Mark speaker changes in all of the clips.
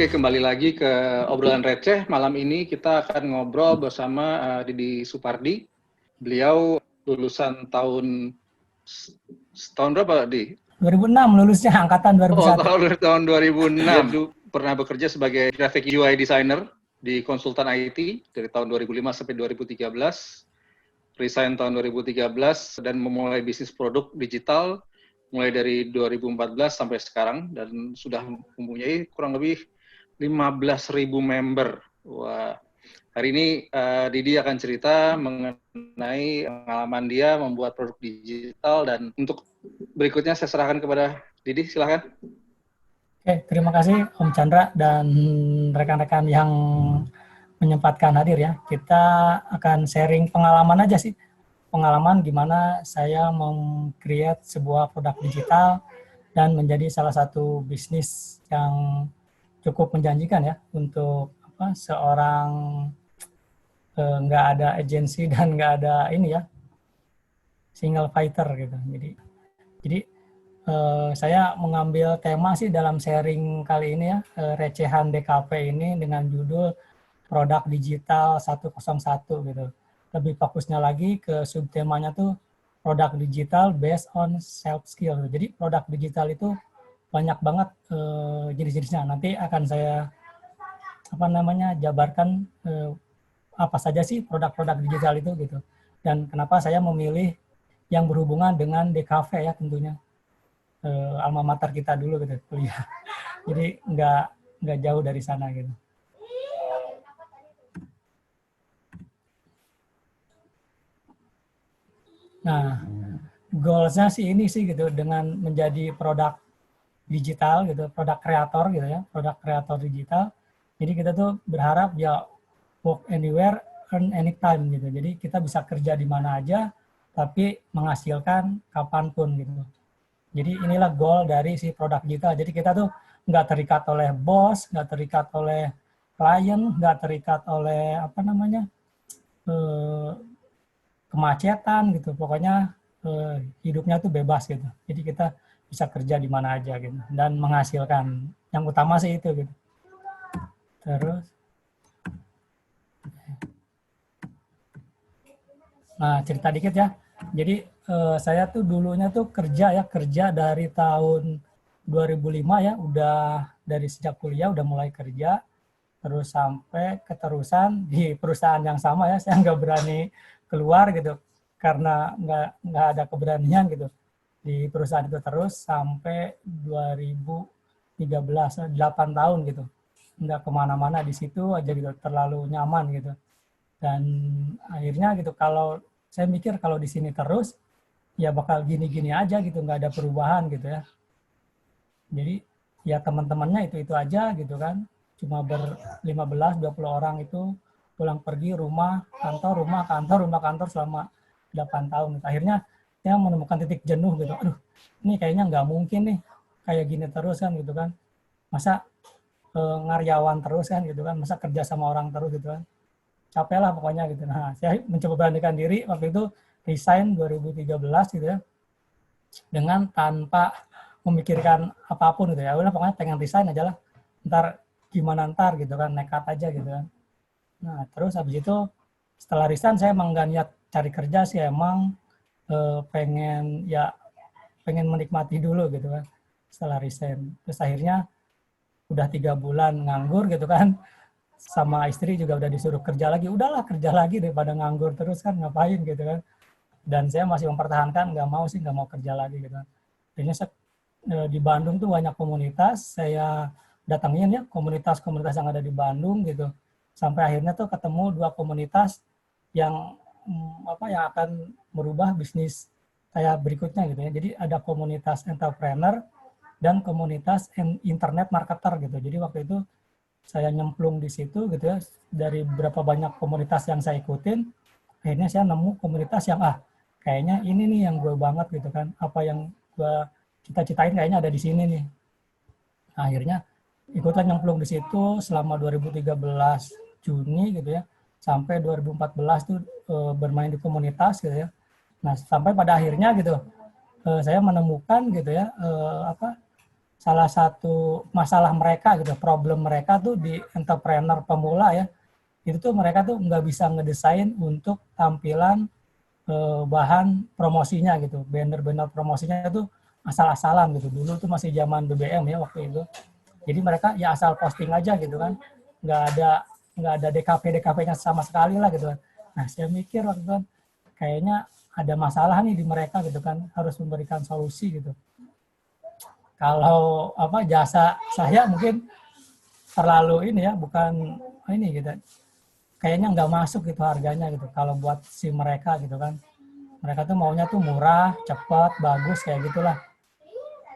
Speaker 1: Oke, kembali lagi ke obrolan receh. Malam ini kita akan ngobrol bersama Didi Supardi. Beliau lulusan tahun berapa, Di?
Speaker 2: 2006 lulusnya, angkatan 2001.
Speaker 1: Tahun 2006. Dia dulu pernah bekerja sebagai graphic UI designer di konsultan IT dari tahun 2005 sampai 2013. Resign tahun 2013 dan memulai bisnis produk digital mulai dari 2014 sampai sekarang dan sudah mempunyai kurang lebih 15.000 member. Wah, hari ini Didi akan cerita mengenai pengalaman dia membuat produk digital, dan untuk berikutnya saya serahkan kepada Didi, silakan.
Speaker 2: Oke, terima kasih Om Chandra dan rekan-rekan yang menyempatkan hadir ya. Kita akan sharing pengalaman aja sih. Pengalaman gimana saya meng-create sebuah produk digital dan menjadi salah satu bisnis yang cukup menjanjikan ya untuk seorang nggak ada agensi dan nggak ada ini ya, single fighter gitu. Jadi saya mengambil tema sih dalam sharing kali ini ya, recehan DKP ini dengan judul produk digital 101 gitu. Lebih fokusnya lagi ke subtemanya tuh produk digital based on self skill. Jadi produk digital itu banyak banget jenis-jenisnya. Nanti akan saya jabarkan apa saja sih produk-produk digital itu gitu. Dan kenapa saya memilih yang berhubungan dengan DKV ya tentunya. Alma mater kita dulu gitu kuliah. Jadi nggak jauh dari sana gitu. Nah, goalsnya sih ini sih gitu, dengan menjadi produk digital gitu, produk kreator gitu ya, produk kreator digital. Jadi kita tuh berharap ya work anywhere, earn anytime gitu. Jadi kita bisa kerja di mana aja, tapi menghasilkan kapanpun gitu. Jadi inilah goal dari si produk digital. Jadi kita tuh nggak terikat oleh bos, nggak terikat oleh klien, nggak terikat oleh kemacetan gitu. Pokoknya hidupnya tuh bebas gitu. Jadi kita bisa kerja di mana aja gitu dan menghasilkan. Yang utama sih itu gitu. Terus, nah cerita dikit ya. Jadi saya tuh dulunya tuh kerja dari tahun 2005 ya, udah dari sejak kuliah udah mulai kerja, terus sampai keterusan di perusahaan yang sama ya. Saya nggak berani keluar gitu karena nggak ada keberanian gitu di perusahaan itu terus sampai 2013, 8 tahun gitu, nggak kemana-mana di situ aja gitu, terlalu nyaman gitu. Dan akhirnya gitu, kalau saya mikir kalau di sini terus ya bakal gini-gini aja gitu, nggak ada perubahan gitu ya. Jadi ya teman-temannya itu aja gitu kan, cuma ber-15-20 orang itu pulang pergi, rumah kantor selama 8 tahun. Akhirnya saya menemukan titik jenuh gitu. Aduh, ini kayaknya nggak mungkin nih kayak gini terus kan gitu kan. Masa ngaryawan terus kan gitu kan, masa kerja sama orang terus gitu kan. Capek lah pokoknya gitu. Nah, saya mencoba beranikan diri waktu itu, resign 2013 gitu ya, dengan tanpa memikirkan apapun gitu ya. Udah pokoknya pengen resign aja lah. Ntar gitu kan, nekat aja gitu kan. Nah, terus habis itu setelah resign saya emang gak niat cari kerja sih, emang pengen menikmati dulu gitu kan setelah resign. Terus akhirnya udah 3 bulan nganggur gitu kan, sama istri juga udah disuruh kerja lagi, udahlah kerja lagi daripada nganggur terus kan, ngapain gitu kan. Dan saya masih mempertahankan, nggak mau kerja lagi gitu kan. Akhirnya di Bandung tuh banyak komunitas, saya datangin ya komunitas-komunitas yang ada di Bandung gitu, sampai akhirnya tuh ketemu 2 komunitas yang yang akan merubah bisnis saya berikutnya gitu ya. Jadi ada komunitas entrepreneur dan komunitas internet marketer gitu. Jadi waktu itu saya nyemplung di situ gitu ya, dari berapa banyak komunitas yang saya ikutin, akhirnya saya nemu komunitas yang kayaknya ini nih yang gue banget gitu kan, apa yang gue cita-citain kayaknya ada di sini nih. Nah, akhirnya ikutan nyemplung di situ selama 2013 Juni gitu ya, sampai 2014 tuh bermain di komunitas gitu ya. Nah, sampai pada akhirnya gitu saya menemukan gitu ya salah satu masalah mereka gitu, problem mereka tuh di entrepreneur pemula ya, itu tuh mereka tuh nggak bisa ngedesain untuk tampilan bahan promosinya gitu, banner-banner promosinya tuh asal-asalan gitu. Dulu tuh masih zaman BBM ya waktu itu. Jadi mereka ya asal posting aja gitu kan, nggak ada DKP-nya sama sekali lah gitu kan. Nah saya mikir waktu itu kan, kayaknya ada masalah nih di mereka gitu kan, harus memberikan solusi gitu. Kalau apa jasa saya mungkin terlalu ini ya, bukan ini gitu, kayaknya nggak masuk gitu harganya gitu kalau buat si mereka gitu kan. Mereka tuh maunya tuh murah, cepat, bagus kayak gitulah.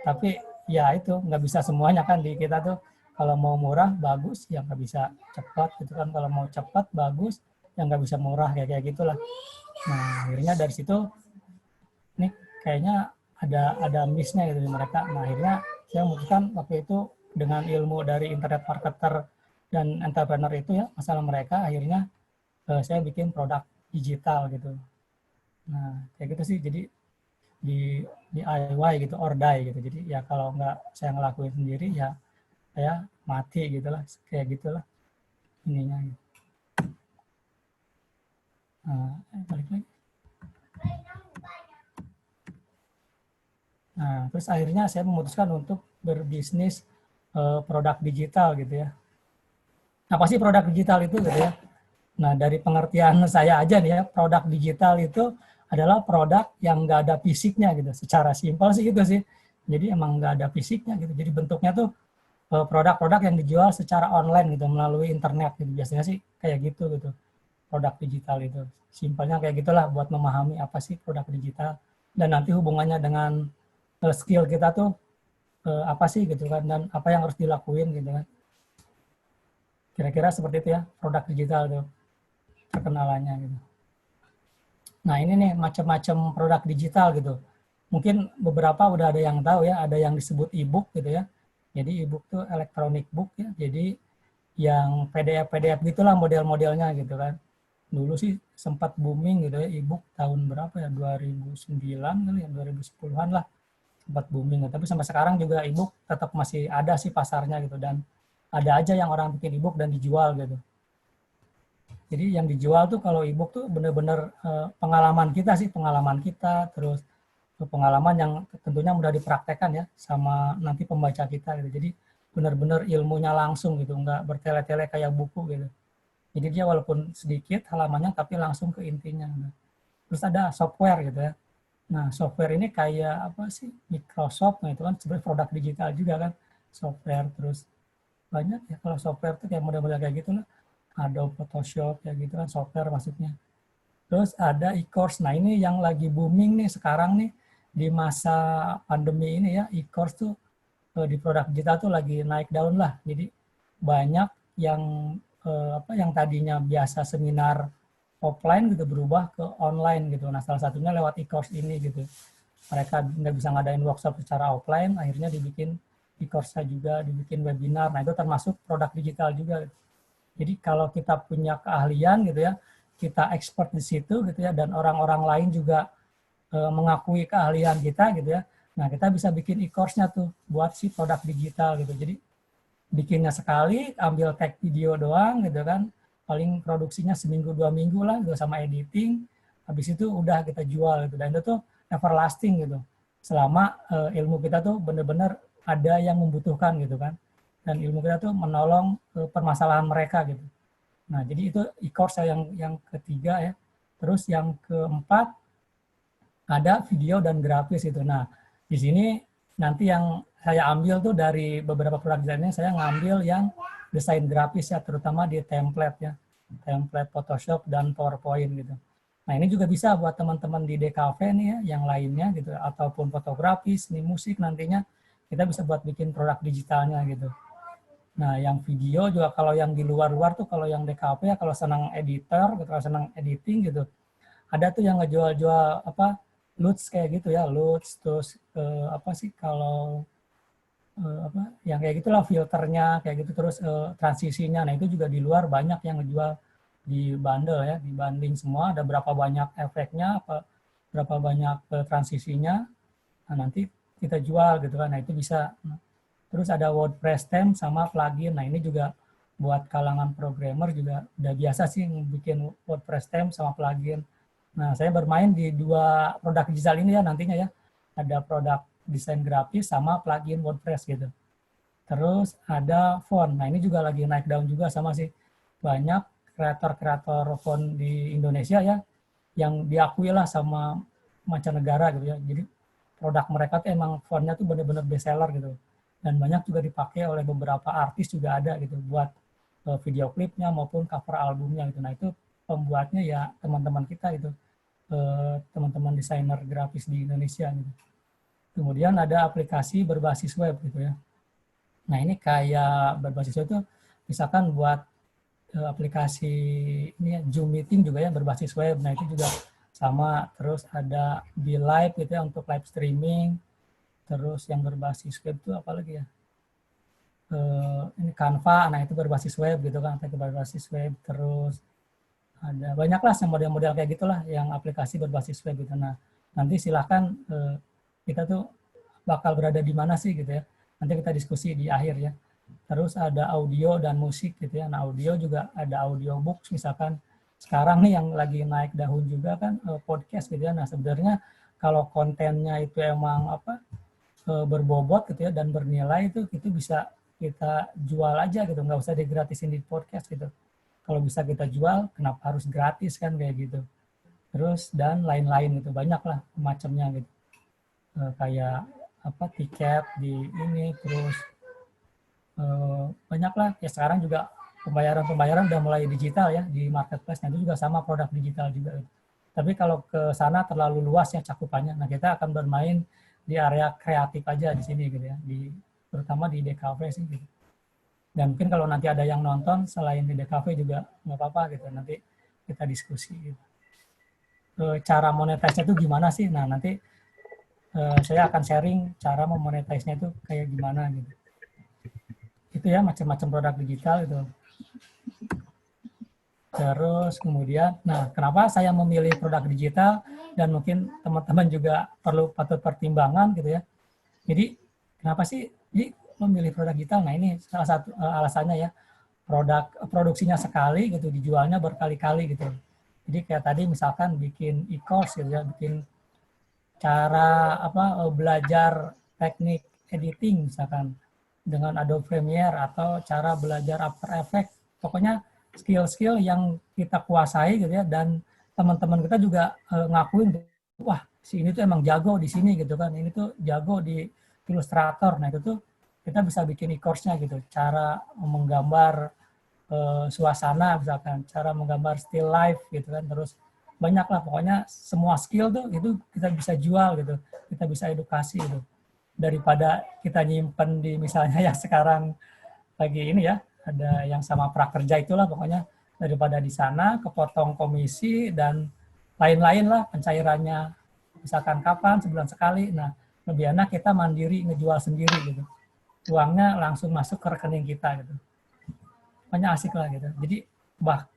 Speaker 2: Tapi ya itu nggak bisa semuanya kan di kita tuh, kalau mau murah bagus ya nggak bisa cepat gitu kan, kalau mau cepat bagus ya nggak bisa murah kayak kayak gitulah. Nah akhirnya dari situ nih kayaknya ada miss-nya gitu di mereka. Nah akhirnya saya memutuskan waktu itu dengan ilmu dari internet marketer dan entrepreneur itu ya, masalah mereka, akhirnya saya bikin produk digital gitu. Nah kayak gitu sih, jadi di DIY gitu, or die gitu. Jadi ya kalau nggak saya ngelakuin sendiri ya saya mati gitulah, kayak gitulah ininya. Nah, balik lagi. Nah, terus akhirnya saya memutuskan untuk berbisnis produk digital gitu ya. Apa sih produk digital itu gitu ya? Nah, dari pengertian saya aja nih ya, produk digital itu adalah produk yang nggak ada fisiknya gitu. Secara simpel sih itu sih. Jadi emang nggak ada fisiknya gitu. Jadi bentuknya tuh produk-produk yang dijual secara online gitu, melalui internet gitu. Biasanya sih kayak gitu gitu, produk digital itu. Simpelnya kayak gitulah buat memahami apa sih produk digital. Dan nanti hubungannya dengan skill kita tuh apa sih gitu kan, dan apa yang harus dilakuin gitu kan. Kira-kira seperti itu ya produk digital tuh perkenalannya gitu. Nah ini nih macam-macam produk digital gitu. Mungkin beberapa udah ada yang tahu ya, ada yang disebut e-book gitu ya. Jadi e-book tuh electronic book ya. Jadi yang PDF gitulah model-modelnya gitu kan. Dulu sih sempat booming gitu ya e-book tahun berapa ya, 2009 kali ya, 2010-an lah sempat booming. Tapi sampai sekarang juga e-book tetap masih ada sih pasarnya gitu, dan ada aja yang orang bikin e-book dan dijual gitu. Jadi yang dijual tuh kalau e-book tuh bener-bener pengalaman kita sih, pengalaman kita, terus pengalaman yang tentunya mudah dipraktekkan ya sama nanti pembaca kita gitu. Jadi benar-benar ilmunya langsung gitu, nggak bertele-tele kayak buku gitu. Jadi dia walaupun sedikit halamannya tapi langsung ke intinya. Terus ada software gitu ya. Nah software ini kayak apa sih, Microsoft, nah itu kan sebenarnya produk digital juga kan, software. Terus banyak ya kalau software tuh kayak model-model kayak gitu lah. Adobe Photoshop ya gitu kan, software maksudnya. Terus ada e-course. Nah ini yang lagi booming nih sekarang nih di masa pandemi ini ya, e-course tuh di produk digital tuh lagi naik daun lah. Jadi banyak yang yang tadinya biasa seminar offline gitu berubah ke online gitu. Nah salah satunya lewat e-course ini gitu. Mereka nggak bisa ngadain workshop secara offline, akhirnya dibikin e-course-nya juga, dibikin webinar. Nah itu termasuk produk digital juga. Jadi kalau kita punya keahlian gitu ya, kita expert di situ gitu ya, dan orang-orang lain juga mengakui keahlian kita gitu ya. Nah, kita bisa bikin e-course-nya tuh buat si produk digital gitu. Jadi bikinnya sekali, ambil tag video doang gitu kan. Paling produksinya seminggu 2 minggu lah gitu sama editing. Habis itu udah kita jual gitu. Dan itu tuh everlasting gitu. Selama ilmu kita tuh benar-benar ada yang membutuhkan gitu kan. Dan ilmu kita tuh menolong permasalahan mereka gitu. Nah, jadi itu e-course yang ketiga ya. Terus yang keempat ada video dan grafis itu. Nah, di sini nanti yang saya ambil tuh dari beberapa produk desainnya, saya ngambil yang desain grafis ya, terutama di template ya. Template Photoshop dan PowerPoint gitu. Nah, ini juga bisa buat teman-teman di DKV nih ya, yang lainnya gitu, ataupun fotografi, seni musik nantinya, kita bisa buat bikin produk digitalnya gitu. Nah, yang video juga kalau yang di luar-luar tuh, kalau yang DKV ya, kalau senang editor, kalau senang editing gitu, ada tuh yang ngejual-jual apa, LUTs kayak gitu ya, LUTs, terus apa sih kalau apa yang kayak gitulah, filternya kayak gitu, terus transisinya. Nah itu juga di luar banyak yang ngejual di bundle ya, dibanding semua ada berapa banyak efeknya, berapa banyak transisinya. Nah nanti kita jual gitu kan. Nah itu bisa. Terus ada WordPress theme sama plugin. Nah ini juga buat kalangan programmer juga udah biasa sih bikin WordPress theme sama plugin. Nah saya bermain di 2 produk digital ini ya nantinya ya. Ada produk desain grafis sama plugin WordPress gitu. Terus ada font. Nah ini juga lagi naik daun juga sama sih. Banyak kreator-kreator font di Indonesia ya yang diakui lah sama mancanegara gitu ya. Jadi produk mereka tuh emang fontnya tuh benar-benar best seller gitu. Dan banyak juga dipakai oleh beberapa artis juga ada gitu buat video klipnya maupun cover albumnya gitu. Nah itu pembuatnya ya teman-teman kita gitu, teman-teman desainer grafis di Indonesia gitu. Kemudian ada aplikasi berbasis web gitu ya. Nah ini kayak berbasis web itu misalkan buat aplikasi ini ya, Zoom meeting juga ya berbasis web. Nah itu juga sama. Terus ada Be-Live gitu ya untuk live streaming. Terus yang berbasis web itu apa lagi ya? Ini Canva, nah itu berbasis web gitu kan, itu berbasis web. Terus ada banyak lah model-model kayak gitulah yang aplikasi berbasis web gitu. Nah nanti silahkan kita tuh bakal berada di mana sih gitu ya. Nanti kita diskusi di akhir ya. Terus ada audio dan musik gitu ya. Nah audio juga ada audiobooks misalkan. Sekarang nih yang lagi naik daun juga kan podcast gitu ya. Nah sebenarnya kalau kontennya itu emang berbobot gitu ya dan bernilai itu bisa kita jual aja gitu, nggak usah digratisin di podcast gitu. Kalau bisa kita jual, kenapa harus gratis kan kayak gitu. Terus dan lain-lain gitu, banyak lah macamnya gitu. Kayak tiket di ini, terus banyak lah. Ya sekarang juga pembayaran udah mulai digital ya di marketplace. Nah itu juga sama produk digital juga. Gitu. Tapi kalau ke sana terlalu luas ya cakupannya. Nah kita akan bermain di area kreatif aja di sini gitu ya. Terutama di DKV sih gitu. Dan mungkin kalau nanti ada yang nonton selain di DKV juga nggak apa-apa gitu. Nanti kita diskusi gitu. Cara monetize-nya itu gimana sih? Nah nanti saya akan sharing cara memonetize-nya itu kayak gimana gitu. Itu ya macam-macam produk digital itu. Terus kemudian, nah kenapa saya memilih produk digital dan mungkin teman-teman juga patut pertimbangan gitu ya. Jadi kenapa sih memilih produk digital? Nah ini salah satu alasannya ya. Produksinya sekali gitu, dijualnya berkali-kali gitu. Jadi kayak tadi misalkan bikin e-course gitu ya, bikin cara belajar teknik editing misalkan dengan Adobe Premiere atau cara belajar After Effects. Pokoknya skill-skill yang kita kuasai gitu ya, dan teman-teman kita juga ngakuin, wah si ini tuh emang jago di sini gitu kan, ini tuh jago di Illustrator. Nah itu tuh kita bisa bikin e-course-nya gitu, cara menggambar suasana misalkan, cara menggambar still life gitu kan, terus banyak lah pokoknya semua skill tuh itu kita bisa jual gitu, kita bisa edukasi gitu, daripada kita nyimpen di misalnya yang sekarang lagi ini ya, ada yang sama prakerja itulah pokoknya, daripada di sana kepotong komisi dan lain-lain lah pencairannya misalkan kapan, sebulan sekali. Nah lebih enak kita mandiri ngejual sendiri gitu, uangnya langsung masuk ke rekening kita gitu, pokoknya asik lah gitu. Jadi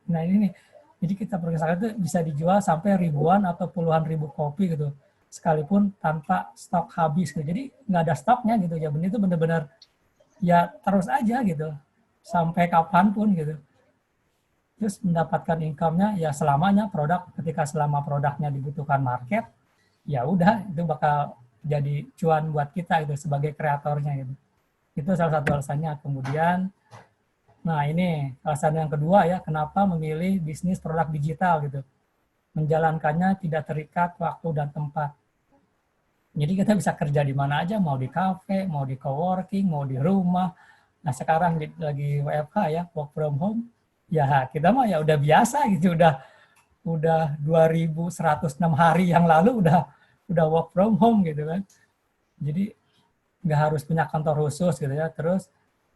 Speaker 2: nah ini nih, jadi kita perkesakan itu bisa dijual sampai ribuan atau puluhan ribu kopi gitu, sekalipun tanpa stok habis gitu. Jadi nggak ada stoknya gitu ya, benih itu benar-benar ya terus aja gitu sampai kapanpun gitu. Terus mendapatkan income-nya ya selamanya ketika selama produknya dibutuhkan market, ya udah itu bakal jadi cuan buat kita gitu sebagai kreatornya gitu. Itu salah satu alasannya. Kemudian nah ini alasan yang kedua ya, kenapa memilih bisnis produk digital gitu. Menjalankannya tidak terikat waktu dan tempat. Jadi kita bisa kerja di mana aja, mau di kafe, mau di coworking, mau di rumah. Nah sekarang lagi WFH ya, work from home, ya kita mah ya udah biasa gitu, udah 2106 hari yang lalu udah work from home gitu kan. Jadi nggak harus punya kantor khusus gitu ya. Terus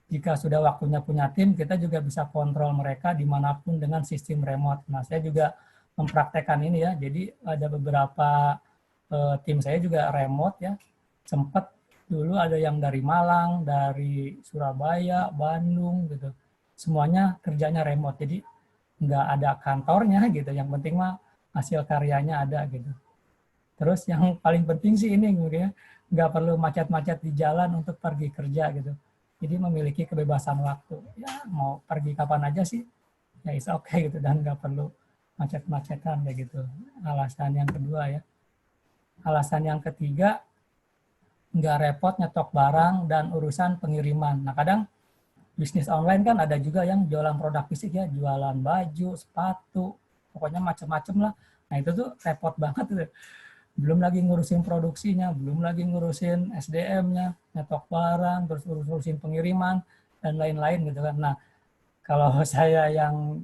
Speaker 2: jika sudah waktunya punya tim, kita juga bisa kontrol mereka dimanapun dengan sistem remote. Nah saya juga mempraktekkan ini ya, jadi ada beberapa tim saya juga remote ya. Sempat dulu ada yang dari Malang, dari Surabaya, Bandung gitu. Semuanya kerjanya remote. Jadi nggak ada kantornya gitu. Yang penting mah hasil karyanya ada gitu. Terus yang paling penting sih ini, nggak perlu macet-macet di jalan untuk pergi kerja gitu. Jadi memiliki kebebasan waktu. Ya mau pergi kapan aja sih, ya is okay gitu, dan nggak perlu macet-macetan kayak gitu. Alasan yang kedua ya. Alasan yang ketiga, nggak repot nyetok barang dan urusan pengiriman. Nah kadang bisnis online kan ada juga yang jualan produk fisik ya, jualan baju, sepatu, pokoknya macam-macam lah. Nah itu tuh repot banget tuh. Belum lagi ngurusin produksinya, belum lagi ngurusin SDM-nya, nyetok barang, terus urusin pengiriman dan lain-lain gitu kan. Nah kalau saya yang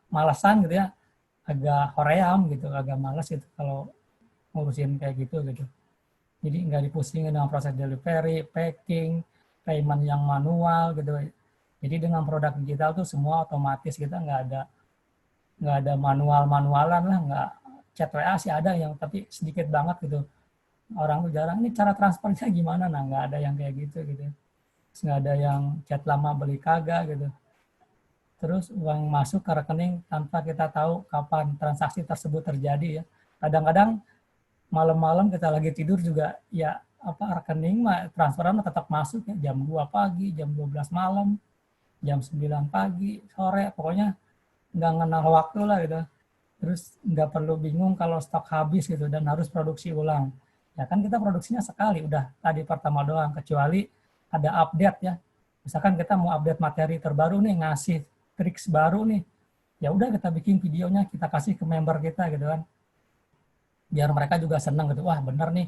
Speaker 2: malasan gitu ya, agak hoream gitu, agak malas gitu kalau ngurusin kayak gitu gitu. Jadi nggak dipusingin dengan proses delivery, packing, payment yang manual gitu. Jadi dengan produk digital tuh semua otomatis, kita nggak ada manualan lah, nggak. Chat WA sih ada yang, tapi sedikit banget gitu. Orang tuh jarang, ini cara transfernya gimana? Nah nggak ada yang kayak gitu gitu. Terus nggak ada yang chat lama beli kagak gitu. Terus uang masuk ke rekening tanpa kita tahu kapan transaksi tersebut terjadi ya. Kadang-kadang malam-malam kita lagi tidur juga ya, rekening transferan tetap masuk ya, jam 2 pagi, jam 12 malam, jam 9 pagi, sore, pokoknya nggak ngenal waktu lah gitu. Terus nggak perlu bingung kalau stok habis gitu dan harus produksi ulang. Ya kan kita produksinya sekali, udah tadi pertama doang, kecuali ada update ya. Misalkan kita mau update materi terbaru nih, ngasih triks baru nih, ya udah kita bikin videonya, kita kasih ke member kita gitu kan. Biar mereka juga senang gitu, wah bener nih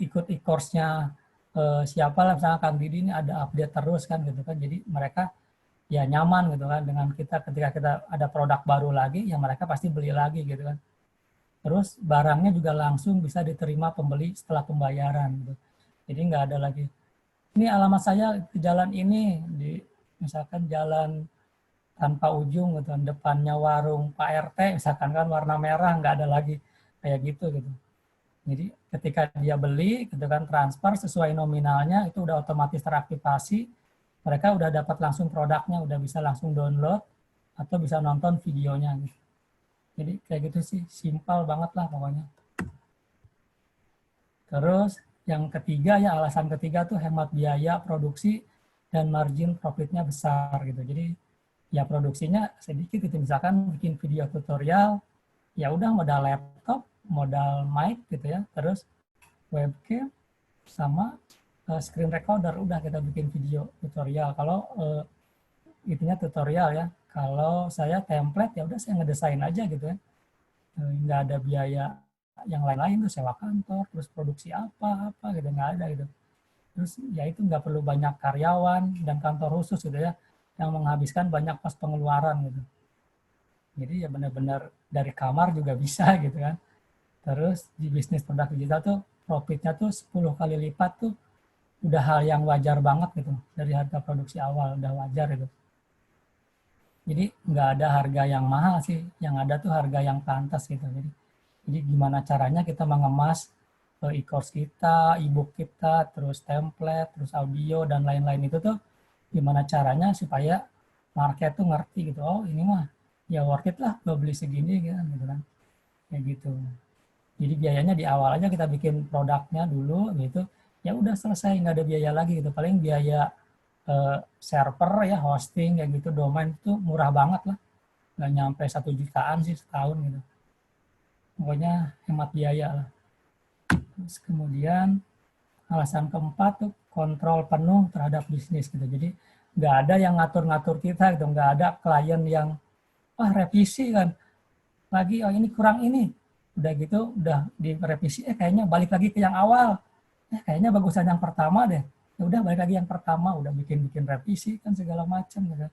Speaker 2: ikut e-course-nya siapa lah, misalnya Kang Didi ini ada update terus kan gitu kan. Jadi mereka ya nyaman gitu kan dengan kita, ketika kita ada produk baru lagi, ya mereka pasti beli lagi gitu kan. Terus barangnya juga langsung bisa diterima pembeli setelah pembayaran gitu. Jadi nggak ada lagi, ini alamat saya ke jalan ini, di misalkan jalan tanpa ujung gitu, depannya warung Pak RT misalkan kan warna merah, nggak ada lagi kayak gitu gitu. Jadi ketika dia beli gitu kan, transfer sesuai nominalnya, itu udah otomatis teraktivasi, mereka udah dapat langsung produknya, udah bisa langsung download atau bisa nonton videonya gitu. Jadi kayak gitu sih, simpel banget lah pokoknya. Terus yang ketiga ya, alasan ketiga tuh hemat biaya produksi dan margin profitnya besar gitu. Jadi ya produksinya sedikit gitu, misalkan bikin video tutorial, ya udah modal laptop, modal mic gitu ya, terus webcam sama screen recorder, udah kita bikin video tutorial. Kalau itunya tutorial ya, kalau saya template ya udah saya ngedesain aja gitu ya, nggak ada biaya yang lain-lain tuh, sewa kantor, terus produksi apa gitu, nggak ada gitu. Terus ya itu nggak perlu banyak karyawan dan kantor khusus gitu ya, yang menghabiskan banyak pos pengeluaran gitu. Jadi ya benar-benar dari kamar juga bisa gitu kan. Terus di bisnis produk digital tuh profitnya tuh 10 kali lipat tuh udah hal yang wajar banget gitu. Dari harga produksi awal udah wajar gitu. Jadi nggak ada harga yang mahal sih, yang ada tuh harga yang pantas gitu. Jadi gimana caranya kita mengemas e-course kita, e-book kita, terus template, terus audio dan lain-lain itu tuh gimana caranya supaya market tuh ngerti gitu, oh ini mah ya worth it lah gue beli segini gitu kan, kayak gitu. Jadi biayanya di awal aja kita bikin produknya dulu gitu, ya udah selesai, nggak ada biaya lagi gitu. Paling biaya server ya, hosting kayak gitu, domain itu murah banget lah, nggak nyampe 1 jutaan sih setahun gitu. Pokoknya hemat biaya lah. Terus kemudian alasan keempat tuh kontrol penuh terhadap bisnis gitu. Jadi nggak ada yang ngatur-ngatur kita gitu, nggak ada klien yang revisi kan lagi, oh ini kurang ini, udah gitu udah direvisi, kayaknya balik lagi ke yang awal, kayaknya bagusan yang pertama deh, ya udah balik lagi yang pertama, udah bikin revisi kan segala macam gitu.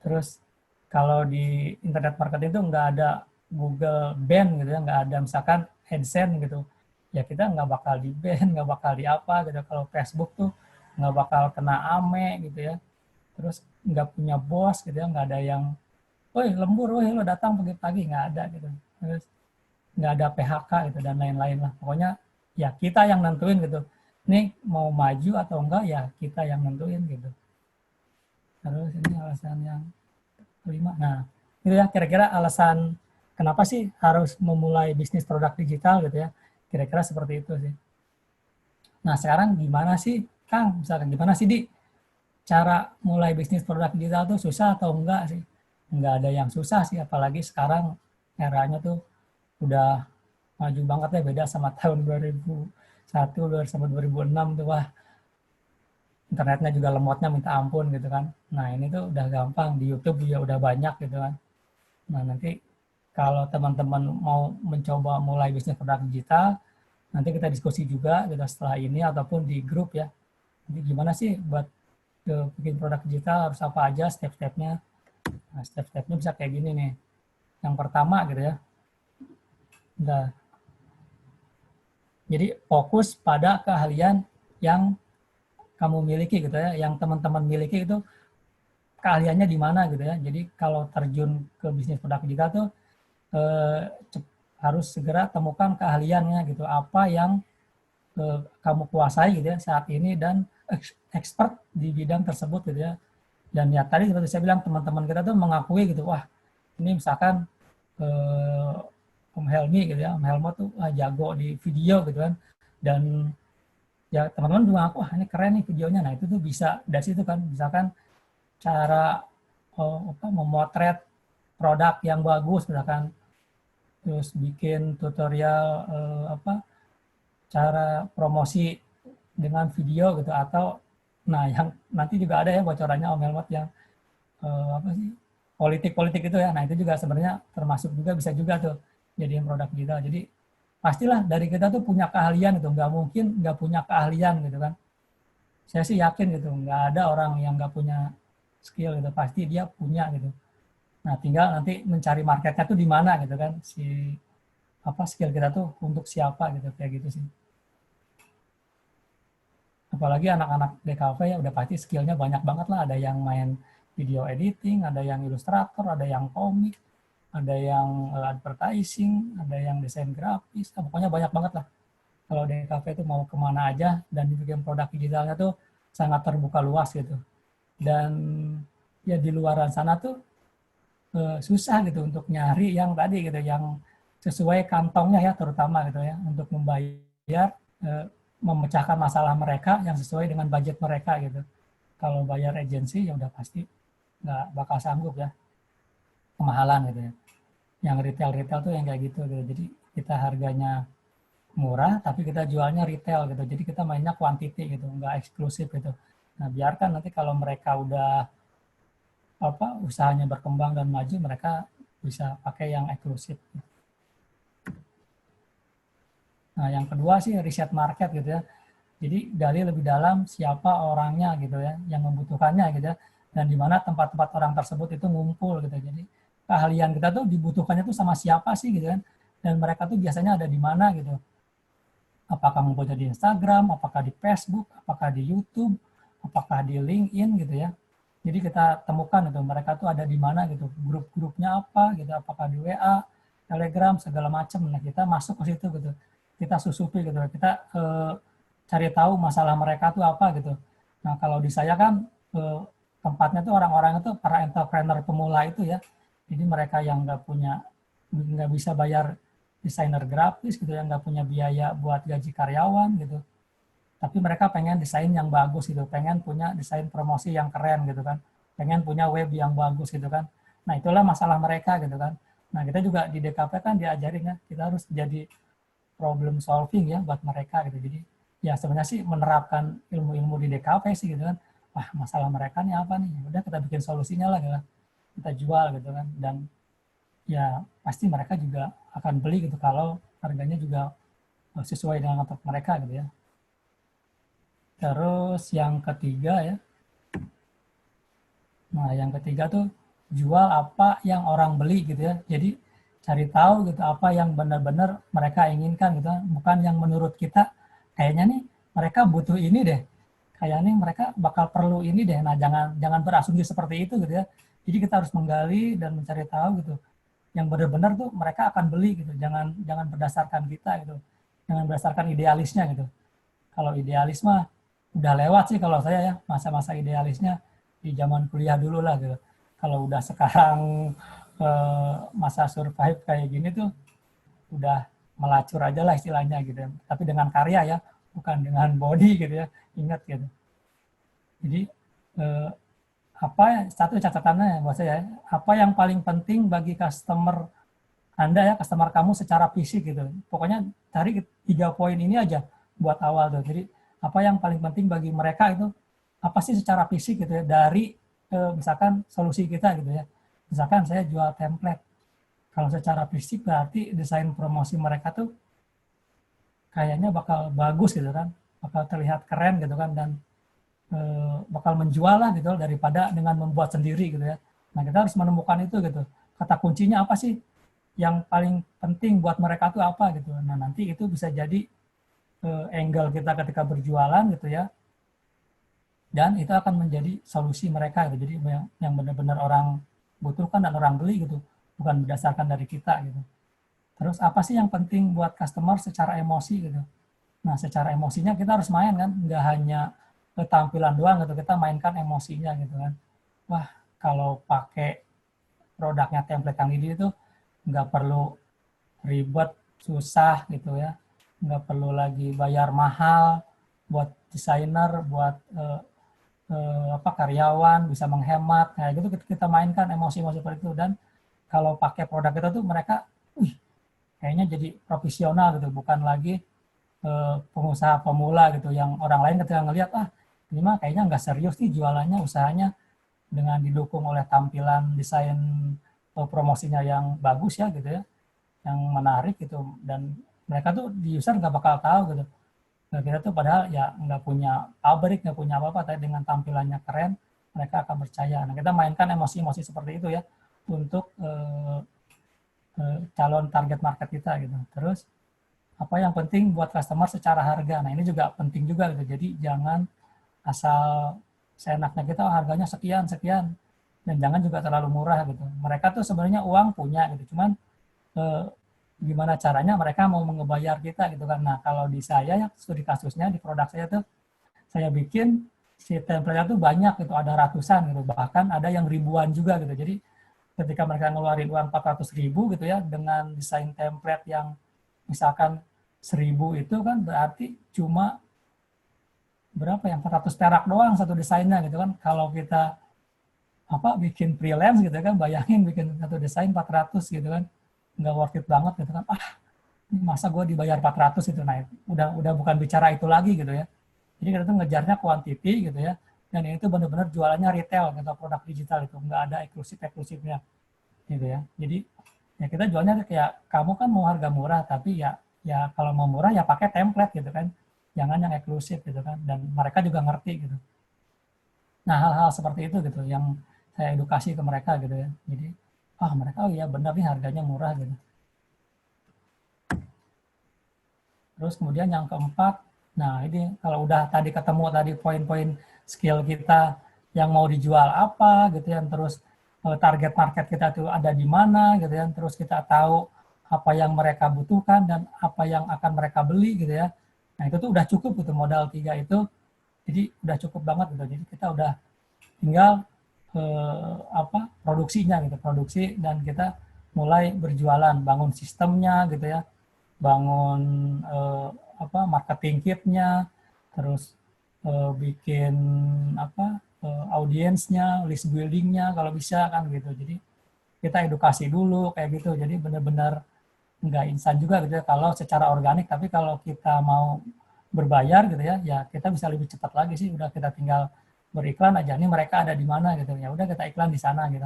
Speaker 2: Terus kalau di internet marketing itu nggak ada Google ban gitu ya, nggak ada misalkan AdSense gitu, ya kita nggak bakal di ban, nggak bakal di apa gitu. Kalau Facebook tuh nggak bakal kena ame gitu ya. Terus nggak punya bos gitu ya, nggak ada yang, woi lembur, woi lo datang pagi-pagi, nggak ada gitu. Terus nggak ada PHK gitu dan lain-lain lah. Pokoknya ya kita yang nentuin gitu. Ini mau maju atau enggak ya kita yang nentuin gitu. Terus ini alasan yang kelima. Nah, itu ya kira-kira alasan kenapa sih harus memulai bisnis produk digital gitu ya. Kira-kira seperti itu sih. Nah, sekarang gimana sih Kang, misalkan gimana sih Di, cara mulai bisnis produk digital tuh susah atau enggak sih? Enggak ada yang susah sih, apalagi sekarang eranya tuh udah maju banget ya, beda sama tahun 2001 sampai 2006 tuh, wah internetnya juga lemotnya minta ampun gitu kan. Nah ini tuh udah gampang, di YouTube juga udah banyak gitu kan. Nah nanti kalau teman-teman mau mencoba mulai bisnis produk digital, nanti kita diskusi juga gitu setelah ini ataupun di grup ya. Jadi gimana sih buat bikin produk digital, harus apa aja step-stepnya. Nah step-stepnya bisa kayak gini nih. Yang pertama gitu ya, udah, jadi fokus pada keahlian yang kamu miliki gitu ya, yang teman-teman miliki itu keahliannya di mana gitu ya. Jadi kalau terjun ke bisnis produk digital tuh eh, harus segera temukan keahliannya gitu, apa yang kamu kuasai gitu ya saat ini dan expert di bidang tersebut gitu ya. Dan ya tadi seperti saya bilang, teman-teman kita tuh mengakui gitu, wah ini misalkan Om Helmi gitu ya, Om Helmo tuh jago di video gitu kan, dan ya teman-teman juga aku, wah ini keren nih videonya. Nah itu tuh bisa dari situ kan, misalkan cara memotret produk yang bagus misalkan, terus bikin tutorial cara promosi dengan video gitu, atau nah yang nanti juga ada ya bocorannya Om Helmut yang apa sih, politik-politik itu ya. Nah itu juga sebenarnya termasuk juga, bisa juga tuh jadiin produk digital. Jadi pastilah dari kita tuh punya keahlian gitu, nggak mungkin nggak punya keahlian gitu kan. Saya sih yakin gitu, nggak ada orang yang nggak punya skill gitu, pasti dia punya gitu. Nah tinggal nanti mencari marketnya tuh di mana gitu kan, si apa skill kita tuh untuk siapa gitu, kayak gitu sih. Apalagi anak-anak DKV ya udah pasti skillnya banyak banget lah, ada yang main video editing, ada yang ilustrator, ada yang komik, ada yang advertising, ada yang desain grafis, nah, pokoknya banyak banget lah. Kalau DKV itu mau kemana aja, dan dibikin produk digitalnya tuh sangat terbuka luas gitu. Dan ya di luaran sana tuh susah gitu untuk nyari yang tadi gitu, yang sesuai kantongnya ya, terutama gitu ya, untuk membayar, memecahkan masalah mereka yang sesuai dengan budget mereka gitu. Kalau bayar agensi ya udah pasti nggak bakal sanggup ya, kemahalan gitu ya. Yang retail-retail tuh yang kayak gitu gitu. Jadi kita harganya murah tapi kita jualnya retail gitu. Jadi kita mainnya quantity gitu, nggak eksklusif gitu. Nah biarkan nanti kalau mereka udah usahanya berkembang dan maju, mereka bisa pakai yang eksklusif. Nah yang kedua sih riset market gitu ya. Jadi gali lebih dalam siapa orangnya gitu ya, yang membutuhkannya gitu ya, dan di mana tempat-tempat orang tersebut itu ngumpul gitu. Jadi keahlian kita tuh dibutuhkannya tuh sama siapa sih gitu kan, dan mereka tuh biasanya ada di mana gitu. Apakah ngumpulnya di Instagram, apakah di Facebook, apakah di YouTube, apakah di LinkedIn gitu ya. Jadi kita temukan itu mereka tuh ada di mana gitu, grup-grupnya apa gitu, apakah di WA, Telegram, segala macam. Nah kita masuk ke situ gitu, kita susupi gitu, kita cari tahu masalah mereka tuh apa gitu. Nah kalau di saya kan tempatnya tuh orang-orang itu para entrepreneur pemula itu ya, jadi mereka yang nggak bisa bayar desainer grafis gitu ya, nggak punya biaya buat gaji karyawan gitu, tapi mereka pengen desain yang bagus gitu, pengen punya desain promosi yang keren gitu kan, pengen punya web yang bagus gitu kan. Nah itulah masalah mereka gitu kan. Nah kita juga di DKP kan diajarin ya, kita harus jadi problem solving ya buat mereka gitu. Jadi ya sebenarnya sih menerapkan ilmu-ilmu di DKP sih gitu kan. Wah masalah mereka nih apa nih, udah kita bikin solusinya lah gitu kan, kita jual gitu kan. Dan ya pasti mereka juga akan beli gitu kalau harganya juga sesuai dengan untuk mereka gitu ya. Terus yang ketiga ya, nah yang ketiga tuh jual apa yang orang beli gitu ya. Jadi cari tahu gitu apa yang benar-benar mereka inginkan gitu, bukan yang menurut kita kayaknya nih mereka butuh ini deh, kayaknya mereka bakal perlu ini deh. Nah jangan berasumsi seperti itu gitu ya. Jadi kita harus menggali dan mencari tahu gitu yang benar-benar tuh mereka akan beli gitu. Jangan berdasarkan kita gitu, jangan berdasarkan idealisnya gitu. Kalau idealis mah udah lewat sih kalau saya ya, masa-masa idealisnya di zaman kuliah dulu lah gitu. Kalau udah sekarang masa survive kayak gini tuh udah melacur aja lah istilahnya gitu. Tapi dengan karya ya, bukan dengan body gitu ya. Ingat gitu. Jadi satu catatannya buat saya, apa yang paling penting bagi customer Anda ya, customer kamu secara fisik gitu. Pokoknya cari 3 poin ini aja buat awal tuh. Jadi apa yang paling penting bagi mereka itu apa sih secara fisik gitu ya, dari misalkan solusi kita gitu ya. Misalkan saya jual template. Kalau secara fisik berarti desain promosi mereka tuh kayaknya bakal bagus gitu kan, bakal terlihat keren gitu kan, dan bakal menjual lah gitu daripada dengan membuat sendiri gitu ya. Nah, kita harus menemukan itu gitu. Kata kuncinya apa sih yang paling penting buat mereka tuh apa gitu. Nah, nanti itu bisa jadi angle kita ketika berjualan gitu ya. Dan itu akan menjadi solusi mereka gitu. Jadi yang benar-benar orang butuhkan dan orang beli gitu, bukan berdasarkan dari kita gitu. Terus apa sih yang penting buat customer secara emosi gitu. Nah, secara emosinya kita harus main kan, nggak hanya tampilan doang gitu, kita mainkan emosinya gitu kan. Wah, kalau pakai produknya template yang ini itu nggak perlu ribet, susah gitu ya. Nggak perlu lagi bayar mahal buat desainer, buat karyawan, bisa menghemat. Nah, gitu kita mainkan emosi-emosi seperti itu. Dan kalau pakai produk kita tuh mereka, kayaknya jadi profesional gitu, bukan lagi pengusaha pemula gitu, yang orang lain ketika ngelihat, ini mah kayaknya nggak serius nih jualannya, usahanya, dengan didukung oleh tampilan desain promosinya yang bagus ya gitu ya, yang menarik gitu, dan mereka tuh di user nggak bakal tahu gitu. Nah, kita tuh padahal ya nggak punya pabrik, nggak punya apa-apa, tapi dengan tampilannya keren, mereka akan percaya. Nah, kita mainkan emosi-emosi seperti itu ya, untuk calon target market kita gitu. Terus, apa yang penting buat customer secara harga. Nah, ini juga penting juga gitu. Jadi jangan asal seenaknya kita harganya sekian sekian, dan jangan juga terlalu murah gitu. Mereka tuh sebenarnya uang punya gitu, cuman gimana caranya mereka mau ngebayar kita gitu kan. Nah, kalau di saya ya, studi kasusnya di produk saya tuh, saya bikin si template tuh banyak gitu, ada ratusan gitu, bahkan ada yang ribuan juga gitu. Jadi ketika mereka ngeluarin uang 400.000 gitu ya, dengan desain template yang misalkan 1.000, itu kan berarti cuma berapa ya, 400 perak doang satu desainnya gitu kan. Kalau kita bikin freelance gitu kan, bayangin bikin satu desain 400 gitu kan, nggak worth it banget gitu kan. Masa gue dibayar 400 gitu. Nah, udah bukan bicara itu lagi gitu ya. Jadi kita tuh ngejarnya quantity gitu ya, dan itu benar-benar jualannya retail gitu, produk digital itu nggak ada eksklusifnya gitu ya. Jadi ya kita jualnya kayak, kamu kan mau harga murah, tapi ya kalau mau murah ya pakai template gitu kan, jangan yang eksklusif gitu kan, dan mereka juga ngerti gitu. Nah, hal-hal seperti itu gitu yang saya edukasi ke mereka gitu ya. Jadi mereka iya benar nih harganya murah gitu. Terus kemudian yang keempat, nah ini kalau udah tadi ketemu tadi poin-poin skill kita yang mau dijual apa gitu ya, terus target market kita tuh ada di mana gitu ya, terus kita tahu apa yang mereka butuhkan dan apa yang akan mereka beli gitu ya. Nah, itu tuh udah cukup gitu, modal 3 itu. Jadi udah cukup banget gitu. Jadi kita udah tinggal produksinya gitu, produksi, dan kita mulai berjualan, bangun sistemnya gitu ya, bangun marketing kitnya, terus bikin audiensnya, list buildingnya kalau bisa kan gitu. Jadi kita edukasi dulu kayak gitu. Jadi benar-benar nggak instan juga gitu ya kalau secara organik, tapi kalau kita mau berbayar gitu ya, ya kita bisa lebih cepat lagi sih. Udah kita tinggal beriklan aja, nih mereka ada di mana gitu ya, udah kita iklan di sana gitu.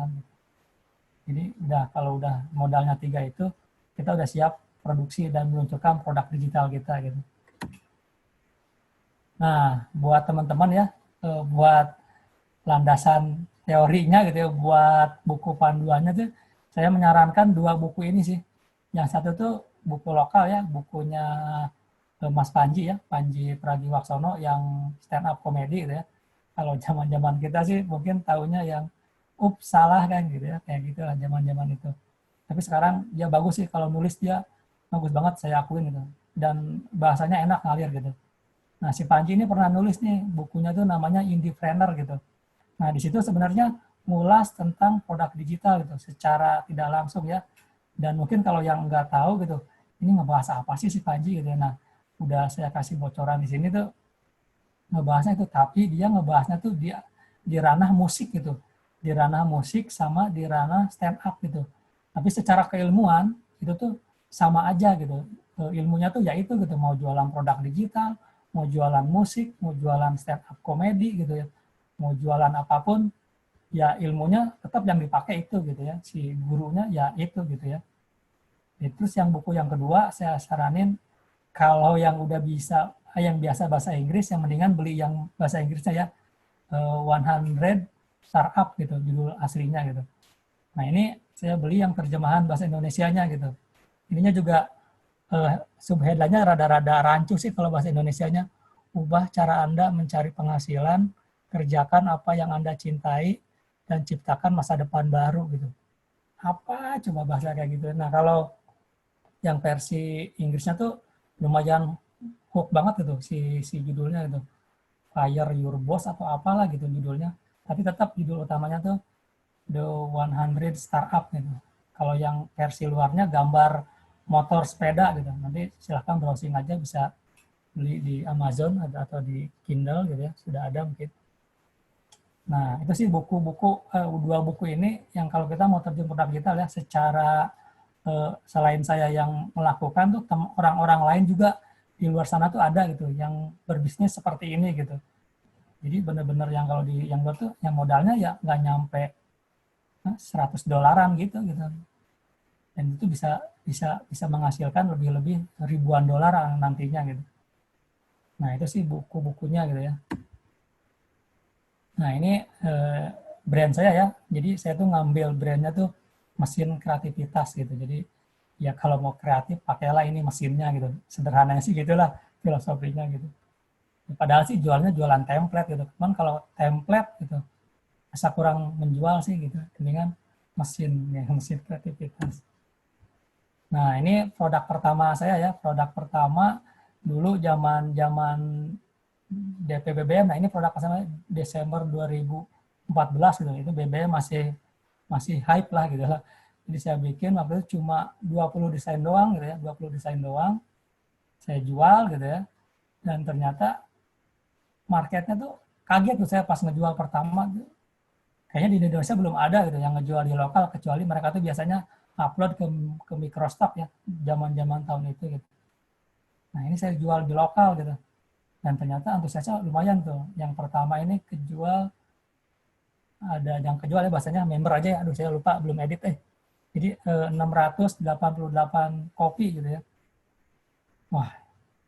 Speaker 2: Jadi kalau udah modalnya 3 itu, kita udah siap produksi dan meluncurkan produk digital kita gitu. Nah, buat teman-teman ya, buat landasan teorinya gitu ya, buat buku panduannya tuh, saya menyarankan 2 buku ini sih. Yang satu tuh buku lokal ya, bukunya Mas Panji ya, Panji Pragiwaksono, yang stand up comedy gitu ya. Kalau zaman-zaman kita sih mungkin tahunya yang salah kan gitu ya, kayak gitu lah zaman-zaman itu. Tapi sekarang dia bagus sih, kalau nulis dia bagus banget, saya akuin gitu. Dan bahasanya enak, ngalir gitu. Nah, si Panji ini pernah nulis nih, bukunya tuh namanya Indiepreneur gitu. Nah, di situ sebenarnya ngulas tentang produk digital gitu, secara tidak langsung ya. Dan mungkin kalau yang nggak tahu gitu, ini ngebahas apa sih si Panji gitu. Nah, udah saya kasih bocoran di sini tuh, ngebahasnya itu, tapi dia ngebahasnya tuh di ranah musik gitu, di ranah musik sama di ranah stand up gitu. Tapi secara keilmuan itu tuh sama aja gitu. Ilmunya tuh ya itu gitu, mau jualan produk digital, mau jualan musik, mau jualan stand up komedi gitu ya, mau jualan apapun, ya ilmunya tetap yang dipakai itu gitu ya, si gurunya ya itu gitu ya. Terus yang buku yang kedua saya saranin, kalau yang udah bisa, yang biasa bahasa Inggris, yang mendingan beli yang bahasa Inggrisnya ya, 100 Startup gitu, judul aslinya gitu. Nah ini saya beli yang terjemahan bahasa Indonesianya gitu. Ininya juga subheadline-nya rada-rada rancu sih kalau bahasa Indonesianya. Ubah cara Anda mencari penghasilan, kerjakan apa yang Anda cintai, dan ciptakan masa depan baru gitu. Apa coba bahasa kayak gitu. Nah kalau yang versi Inggrisnya tuh lumayan hook banget gitu si judulnya itu. Fire Your Boss atau apalah gitu judulnya. Tapi tetap judul utamanya tuh The 100 Startup gitu. Kalau yang versi luarnya gambar motor sepeda gitu. Nanti silahkan browsing aja, bisa beli di Amazon atau di Kindle gitu ya. Sudah ada mungkin. Nah, itu sih buku-buku, dua buku ini yang kalau kita mau terjun produk digital ya, secara selain saya yang melakukan tuh, orang-orang lain juga di luar sana tuh ada gitu, yang berbisnis seperti ini gitu. Jadi benar-benar yang kalau di yang luar tuh, yang modalnya ya nggak nyampe $100 gitu. Dan itu bisa bisa bisa menghasilkan lebih-lebih ribuan dolar nantinya gitu. Nah, itu sih buku-bukunya gitu ya. Nah, ini brand saya ya. Jadi saya tuh ngambil brandnya tuh mesin kreativitas gitu. Jadi ya kalau mau kreatif pakailah ini mesinnya gitu. Sederhananya sih gitulah filosofinya gitu. Padahal sih jualnya jualan template gitu. Cuman kalau template gitu asa kurang menjual sih gitu. Mendingan mesin ya, mesin kreativitas. Nah, ini produk pertama saya ya. Produk pertama dulu zaman DP BBM. Nah, ini produk pertama Desember 2014 gitu. Itu BBM masih hype lah gitu lah. Jadi saya bikin waktu itu cuma 20 desain doang gitu ya, 20 desain doang. Saya jual gitu ya. Dan ternyata marketnya tuh kaget tuh saya pas ngejual pertama. Kayaknya di Indonesia belum ada gitu yang ngejual di lokal, kecuali mereka tuh biasanya upload ke Microstock ya, zaman-zaman tahun itu gitu. Nah, ini saya jual di lokal gitu. Dan ternyata antusiasnya lumayan tuh. Yang pertama ini kejual, ada yang kejual ya bahasanya member aja ya, aduh saya lupa belum edit Jadi 688 kopi gitu ya. Wah,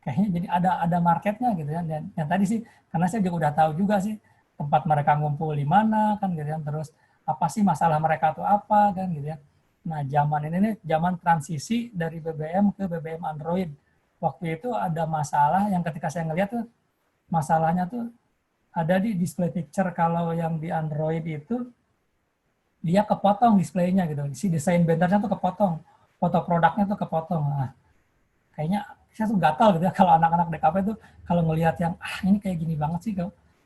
Speaker 2: kayaknya jadi ada marketnya gitu ya. Dan yang tadi sih, karena saya juga udah tahu juga sih tempat mereka ngumpul di mana kan gitu ya. Terus apa sih masalah mereka tuh apa kan gitu ya. Nah, zaman ini nih zaman transisi dari BBM ke BBM Android. Waktu itu ada masalah yang ketika saya ngeliat tuh, masalahnya tuh ada di display picture. Kalau yang di Android itu dia kepotong displaynya gitu. Si desain bannernya tuh kepotong, foto produknya tuh kepotong. Nah, kayaknya saya tuh gatal gitu ya kalau anak-anak DKP tuh kalau ngelihat yang ini kayak gini banget sih,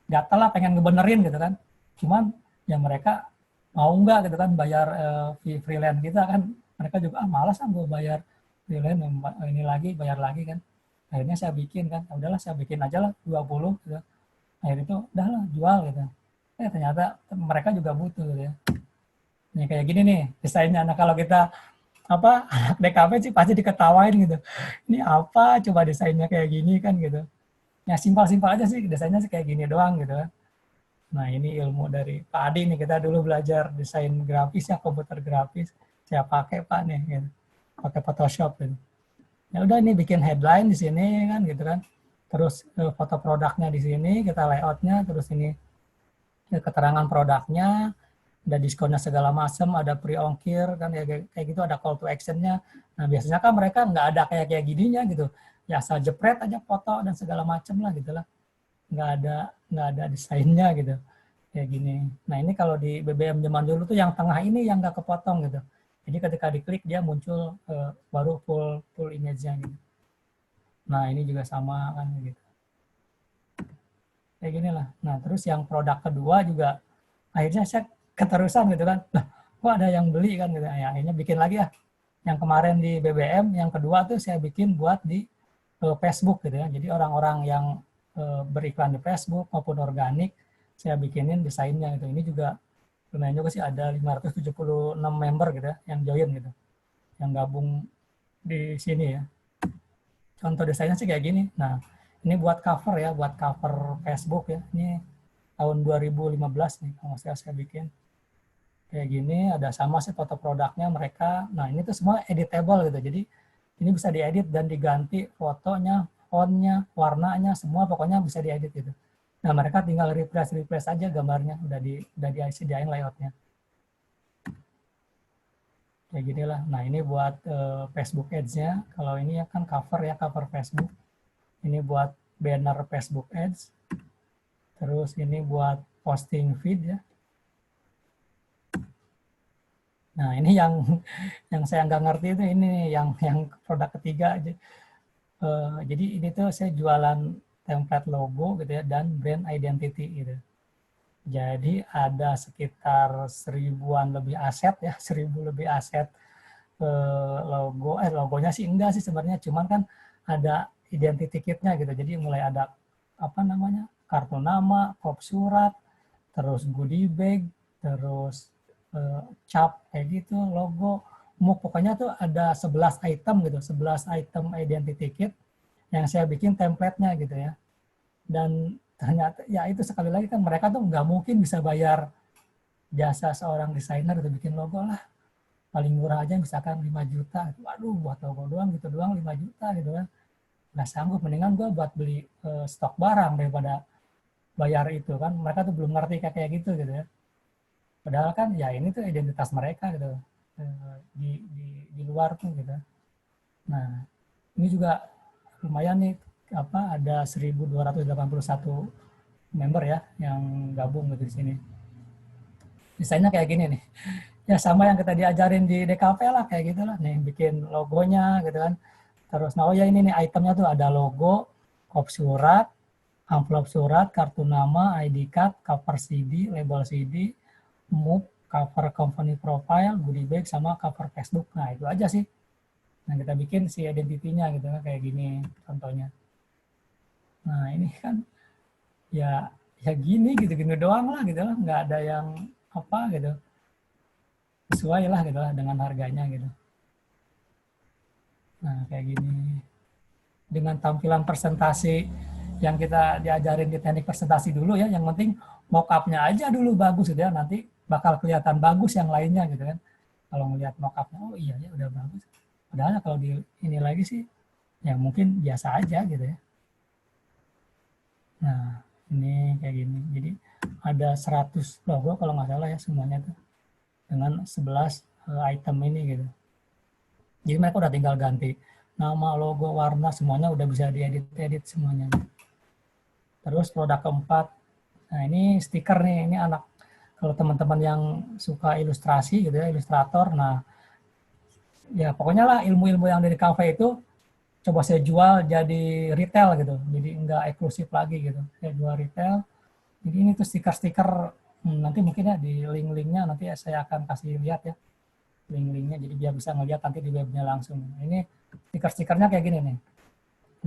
Speaker 2: gatal lah pengen ngebenerin gitu kan. Cuman ya mereka mau nggak gitu kan bayar freelance kita kan, mereka juga malas gue bayar freelance ini lagi bayar lagi kan. Akhirnya saya bikin kan, udahlah saya bikin aja lah 20 gitu. Akhirnya itu udahlah jual gitu. Ternyata mereka juga butuh gitu ya. Nih kayak gini nih desainnya. Nah kalau kita anak DKP sih pasti diketawain gitu. Ini apa coba desainnya kayak gini kan gitu. Ya simpel-simpel aja sih desainnya sih kayak gini doang gitu. Nah ini ilmu dari Pak Adi nih, kita dulu belajar desain grafis ya, komputer grafis. Saya pakai Pak nih gitu. Pakai Photoshop gitu. Ya udah ini bikin headline di sini kan gitu kan. Terus foto produknya di sini, kita layoutnya, terus ini keterangan produknya, ada diskonnya segala macam, ada pre-ongkir kan ya kayak gitu, ada call to action-nya. Nah biasanya kan mereka nggak ada kayak gininya gitu, ya asal jepret aja foto dan segala macam lah gitulah, nggak ada desainnya gitu kayak gini. Nah ini kalau di BBM zaman dulu tuh yang tengah ini yang nggak kepotong gitu, jadi ketika diklik dia muncul baru full image-nya gitu. Nah ini juga sama kan gitu kayak gini lah. Nah terus yang produk kedua juga akhirnya saya keterusan gitu kan, lah kok ada yang beli kan gitu ya, akhirnya bikin lagi ya. Yang kemarin di BBM, yang kedua tuh saya bikin buat di Facebook gitu ya. Jadi orang-orang yang beriklan di Facebook maupun organik, saya bikinin desainnya gitu. Ini juga lumayan juga sih, ada 576 member gitu ya, yang join gitu, yang gabung di sini ya. Contoh desainnya sih kayak gini. Nah, ini buat cover ya, buat cover Facebook ya. Ini tahun 2015 nih, kalau saya bikin. Kayak gini, ada sama sih foto produknya mereka. Nah, ini tuh semua editable gitu. Jadi, ini bisa diedit dan diganti fotonya, fontnya, warnanya, semua pokoknya bisa diedit gitu. Nah, mereka tinggal replace aja gambarnya, udah disediain layoutnya. Kayak gini lah. Nah, ini buat Facebook Ads-nya. Kalau ini ya kan cover ya, cover Facebook. Ini buat banner Facebook Ads. Terus ini buat posting feed ya. Nah, ini yang saya nggak ngerti itu ini yang produk ketiga aja. Jadi ini tuh saya jualan template logo gitu ya dan brand identity gitu. Jadi ada sekitar 1000-an lebih aset ya, 1000 lebih aset logonya sih enggak sih sebenarnya, cuman kan ada identity kitnya gitu. Jadi mulai ada apa namanya, kartu nama, kop surat, terus goodie bag, terus cap kayak gitu, logo, pokoknya tuh ada 11 item gitu, 11 item identity kit yang saya bikin template-nya gitu ya. Dan ternyata ya itu sekali lagi kan mereka tuh nggak mungkin bisa bayar jasa seorang desainer untuk bikin logo lah. Paling murah aja misalkan 5 juta. Waduh, buat logo doang gitu doang 5 juta gitu kan. Nggak sanggup, mendingan gue buat beli stok barang daripada bayar itu kan. Mereka tuh belum ngerti kayak gitu gitu ya. Padahal kan ya ini tuh identitas mereka gitu di luar tuh gitu. Nah, ini juga lumayan nih apa ada 1281 member ya yang gabung gitu di sini. Desainnya kayak gini nih. Ya sama yang kita diajarin di DKP lah kayak gitu lah. Nih bikin logonya gitu kan. Terus nah oh ya ini nih itemnya tuh ada logo, kop surat, amplop surat, kartu nama, ID card, cover CD, label CD, move, cover company profile, goodie bag, sama cover Facebook. Nah itu aja sih. Nah kita bikin si identity-nya gitu kan kayak gini contohnya. Nah ini kan ya gini gitu-gini doang lah gitu lah, nggak ada yang apa gitu, sesuai lah gitu lah dengan harganya gitu. Nah kayak gini. Dengan tampilan presentasi yang kita diajarin di teknik presentasi dulu ya, yang penting mock-up-nya aja dulu bagus gitu ya, nanti bakal kelihatan bagus yang lainnya gitu kan. Kalau ngelihat mock-up-nya, oh iya ya udah bagus. Padahal kalau di ini lagi sih, ya mungkin biasa aja gitu ya. Nah, ini kayak gini. Jadi ada 100 logo kalau nggak salah ya semuanya tuh. Dengan 11 item ini gitu. Jadi mereka udah tinggal ganti nama, logo, warna, semuanya udah bisa diedit semuanya. Terus produk keempat, nah ini stiker nih, ini anak, kalau teman-teman yang suka ilustrasi gitu ya, ilustrator, nah ya pokoknya lah ilmu-ilmu yang dari kafe itu coba saya jual jadi retail gitu, jadi enggak eksklusif lagi gitu, saya jual retail. Jadi ini tuh stiker-stiker, nanti mungkin ya di link-linknya nanti saya akan kasih lihat ya, link-linknya, jadi biar bisa ngeliat nanti di webnya langsung. Ini stiker-stikernya kayak gini nih.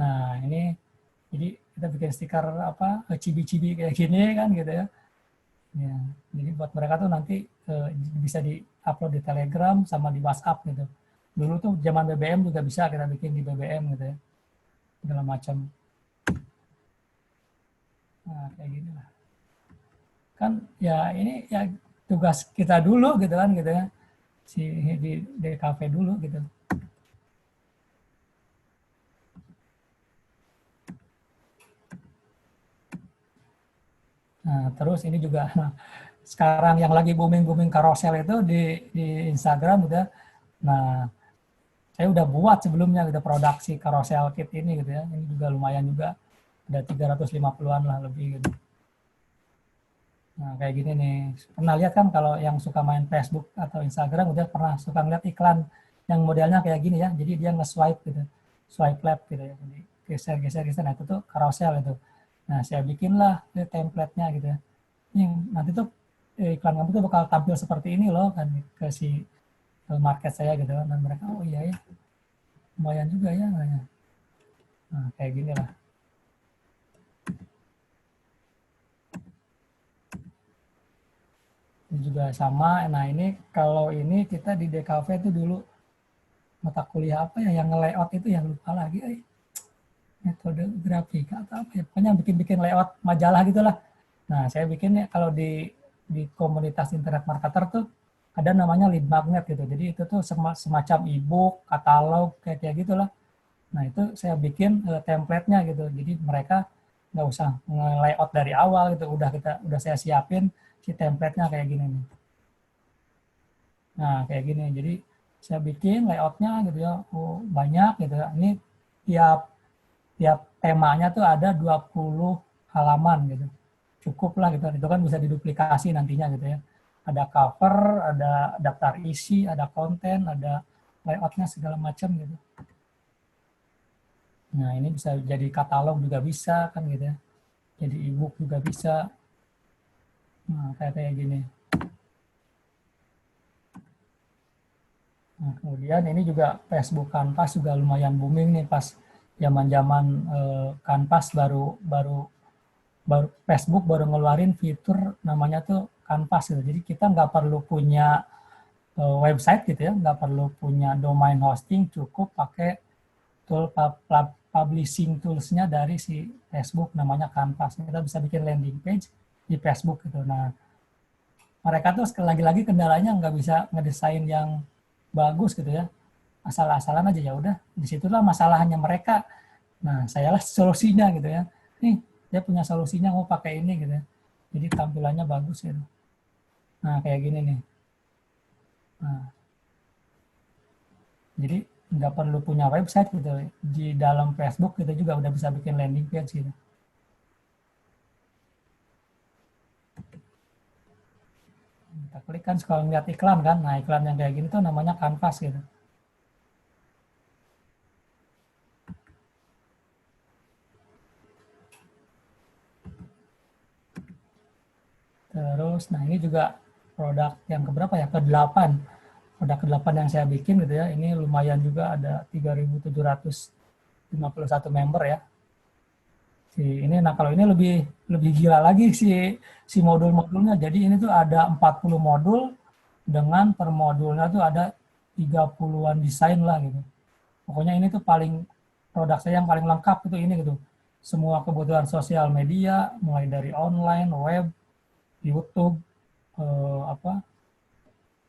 Speaker 2: Nah ini jadi kita bikin stiker apa cibi-cibi kayak gini kan gitu ya. Ya, jadi buat mereka tuh nanti bisa di-upload di Telegram sama di WhatsApp gitu. Dulu tuh zaman BBM juga bisa kita bikin di BBM gitu ya. Segala macam. Nah, kayak gini lah. Kan ya ini ya tugas kita dulu gitu kan gitu ya. Di kafe dulu gitu. Nah, terus ini juga sekarang yang lagi booming carousel itu di Instagram gitu ya. Nah, saya udah buat sebelumnya gitu produksi carousel kit ini gitu ya. Ini juga lumayan juga, ada 350-an lah lebih gitu. Nah, kayak gini nih. Pernah lihat kan kalau yang suka main Facebook atau Instagram udah pernah suka ngeliat iklan yang modelnya kayak gini ya. Jadi dia nge-swipe gitu. Swipe left gitu ya. Jadi geser. Nah, itu tuh carousel itu. Nah, saya bikinlah template-nya gitu ya. Ini nanti tuh iklan kamu tuh bakal tampil seperti ini loh kan ke si market saya gitu kan. Dan mereka oh iya ya. Lumayan juga ya. Nah, kayak gini lah. Ini juga sama. Nah ini kalau ini kita di DKV itu dulu mata kuliah apa ya yang nge-layout itu yang lupa lagi. Metode grafika atau apa ya. Pokoknya bikin-bikin layout majalah gitulah. Nah saya bikinnya kalau di komunitas internet marketer tuh ada namanya lead magnet gitu. Jadi itu tuh semacam e-book, katalog, kayak gitulah. Nah itu saya bikin template-nya gitu. Jadi mereka nggak usah nge-layout dari awal gitu. Udah saya siapin si template-nya kayak gini nih. Nah kayak gini. Jadi saya bikin layout-nya gitu ya. Oh, banyak gitu ya. Ini tiap temanya tuh ada 20 halaman gitu. Cukup lah gitu. Itu kan bisa diduplikasi nantinya gitu ya. Ada cover, ada daftar isi, ada konten, ada layoutnya segala macam gitu. Nah ini bisa jadi katalog juga bisa kan gitu ya. Jadi e-book juga bisa. Nah kayak gini. Nah, kemudian ini juga Facebook Canvas juga lumayan booming nih pas zaman-zaman Canvas baru Facebook baru ngeluarin fitur namanya tuh Canvas gitu. Jadi kita nggak perlu punya website gitu ya, nggak perlu punya domain hosting, cukup pakai tool publishing tools-nya dari si Facebook namanya Canvas. Kita bisa bikin landing page di Facebook gitu. Nah, mereka tuh lagi-lagi kendalanya nggak bisa ngedesain yang bagus gitu ya. Asal-asalan aja ya udah. Disitulah masalahnya mereka. Nah, sayalah solusinya gitu ya. Nih, dia punya solusinya mau pakai ini gitu ya. Jadi tampilannya bagus gitu. Nah, kayak gini nih. Nah, jadi nggak perlu punya website gitu. Di dalam Facebook kita juga udah bisa bikin landing page gitu. Kita klik kan kalau ngeliat iklan kan. Nah, iklan yang kayak gini tuh namanya Canvas gitu. Terus, nah ini juga produk yang keberapa ya? Ke-8. Produk ke-8 yang saya bikin gitu ya. Ini lumayan juga ada 3.751 member ya. Ini nah kalau ini lebih gila lagi si modul-modulnya. Jadi ini tuh ada 40 modul dengan per modulnya tuh ada 30-an desain lah gitu. Pokoknya ini tuh produk saya yang paling lengkap itu ini gitu. Semua kebutuhan sosial media mulai dari online, web, YouTube,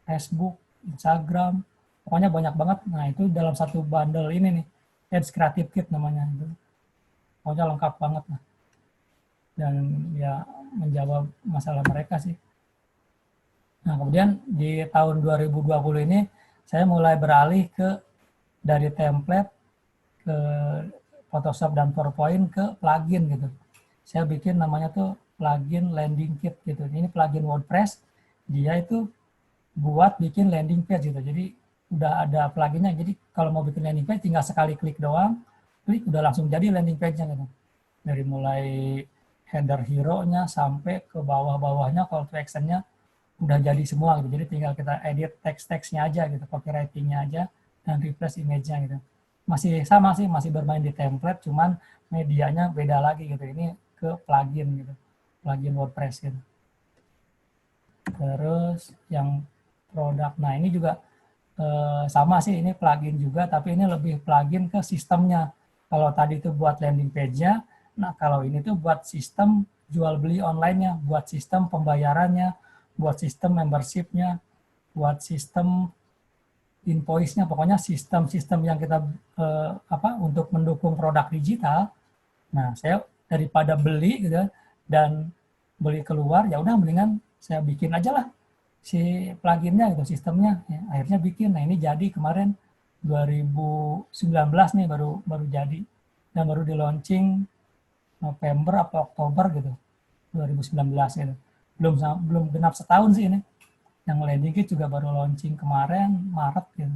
Speaker 2: Facebook, Instagram, pokoknya banyak banget. Nah itu dalam satu bundle ini nih, Ads Creative Kit namanya. Itu. Pokoknya lengkap banget lah. Dan ya menjawab masalah mereka sih. Nah kemudian di tahun 2020 ini saya mulai beralih dari template ke Photoshop dan PowerPoint ke plugin gitu. Saya bikin namanya tuh plugin landing kit gitu. Ini plugin WordPress, dia itu buat bikin landing page gitu. Jadi udah ada pluginnya. Jadi kalau mau bikin landing page tinggal sekali klik doang, klik udah langsung jadi landing page-nya gitu. Dari mulai header hero-nya sampai ke bawah-bawahnya call to action-nya udah jadi semua gitu. Jadi tinggal kita edit teks-teksnya aja gitu, copywriting-nya aja dan replace image-nya gitu. Masih sama sih, masih bermain di template, cuman medianya beda lagi gitu. Ini ke plugin gitu, plugin WordPress gitu. Terus yang produk, nah ini juga sama sih, ini plugin juga, tapi ini lebih plugin ke sistemnya. Kalau tadi itu buat landing page-nya, nah kalau ini tuh buat sistem jual beli online-nya, buat sistem pembayarannya, buat sistem membership-nya, buat sistem invoice-nya, pokoknya sistem-sistem yang kita untuk mendukung produk digital. Nah, saya daripada beli gitu dan beli keluar, ya udah mendingan saya bikin aja lah si pluginnya gitu, sistemnya. Ya, akhirnya bikin. Nah, ini jadi kemarin 2019 nih baru jadi dan baru di launching November atau Oktober gitu 2019 gitu. Belum genap setahun sih ini. Yang landing kit juga baru launching kemarin Maret gitu.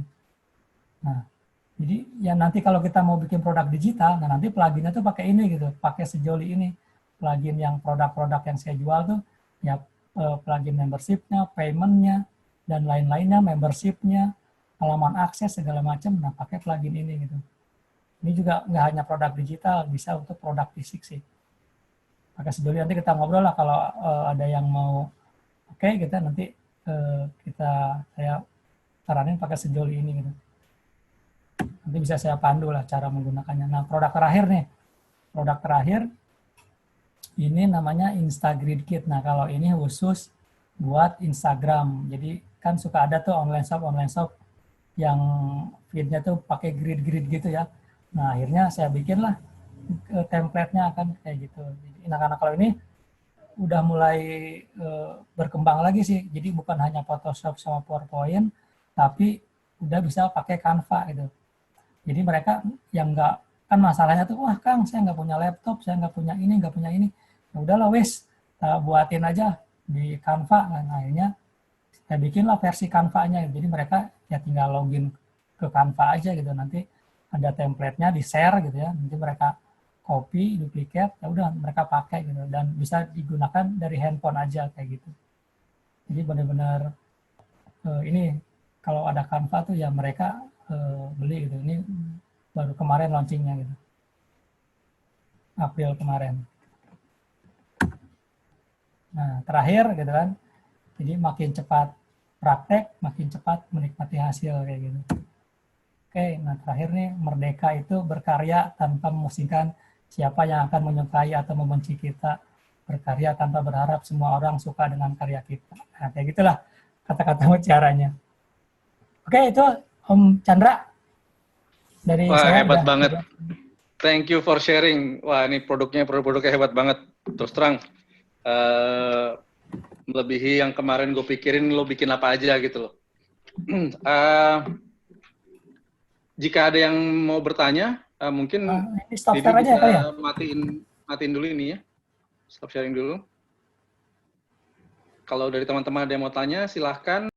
Speaker 2: Nah, jadi ya nanti kalau kita mau bikin produk digital, nah nanti pluginnya tuh pakai ini gitu, pakai sejoli ini. Plugin yang produk-produk yang saya jual tuh ya plugin membership-nya, payment-nya, dan lain-lainnya, membership-nya, halaman akses segala macam, nah pakai plugin ini gitu. Ini juga nggak hanya produk digital, bisa untuk produk fisik sih. Pakai sejoli nanti kita ngobrol lah kalau ada yang mau. Oke, kita nanti saya saranin pakai sejoli ini gitu. Nanti bisa saya pandu lah cara menggunakannya. Nah, produk terakhir ini namanya Instagrid Kit. Nah, kalau ini khusus buat Instagram. Jadi kan suka ada tuh online shop yang feed-nya tuh pakai grid-grid gitu ya. Nah, akhirnya saya bikinlah template-nya akan kayak gitu. Jadi anak-anak kalau ini udah mulai berkembang lagi sih. Jadi bukan hanya Photoshop sama PowerPoint, tapi udah bisa pakai Canva gitu. Jadi mereka yang nggak, kan masalahnya tuh, wah Kang, saya nggak punya laptop, saya nggak punya ini. Ya udahlah wes, buatin aja di Canva. Nah, akhirnya saya bikinlah versi Canva-nya. Jadi mereka ya tinggal login ke Canva aja gitu. Nanti ada template-nya di share gitu ya. Nanti mereka copy, duplicate, ya udah mereka pakai gitu. Dan bisa digunakan dari handphone aja kayak gitu. Jadi benar-benar ini kalau ada Canva tuh ya mereka beli gitu. Ini baru kemarin launchingnya gitu. April kemarin. Nah, terakhir gitu kan. Jadi makin cepat praktek, makin cepat menikmati hasil kayak gitu. Oke, nah terakhir nih, merdeka itu berkarya tanpa memusingkan siapa yang akan menyukai atau membenci kita. Berkarya tanpa berharap semua orang suka dengan karya kita. Nah, kayak gitulah kata-kata mutiaranya. Oke, itu Om Chandra dari
Speaker 1: Wah,
Speaker 2: saya.
Speaker 1: hebat
Speaker 2: Udah.
Speaker 1: banget. Thank you for sharing. Wah, ini produknya hebat banget. Terus terang, melebihi yang kemarin gue pikirin lo bikin apa aja gitu loh. Jika ada yang mau bertanya, mungkin
Speaker 2: ini stop
Speaker 1: Bibi
Speaker 2: share aja
Speaker 1: bisa
Speaker 2: kali ya?
Speaker 1: matiin dulu ini ya. Stop sharing dulu. Kalau dari teman-teman ada yang mau tanya, silahkan.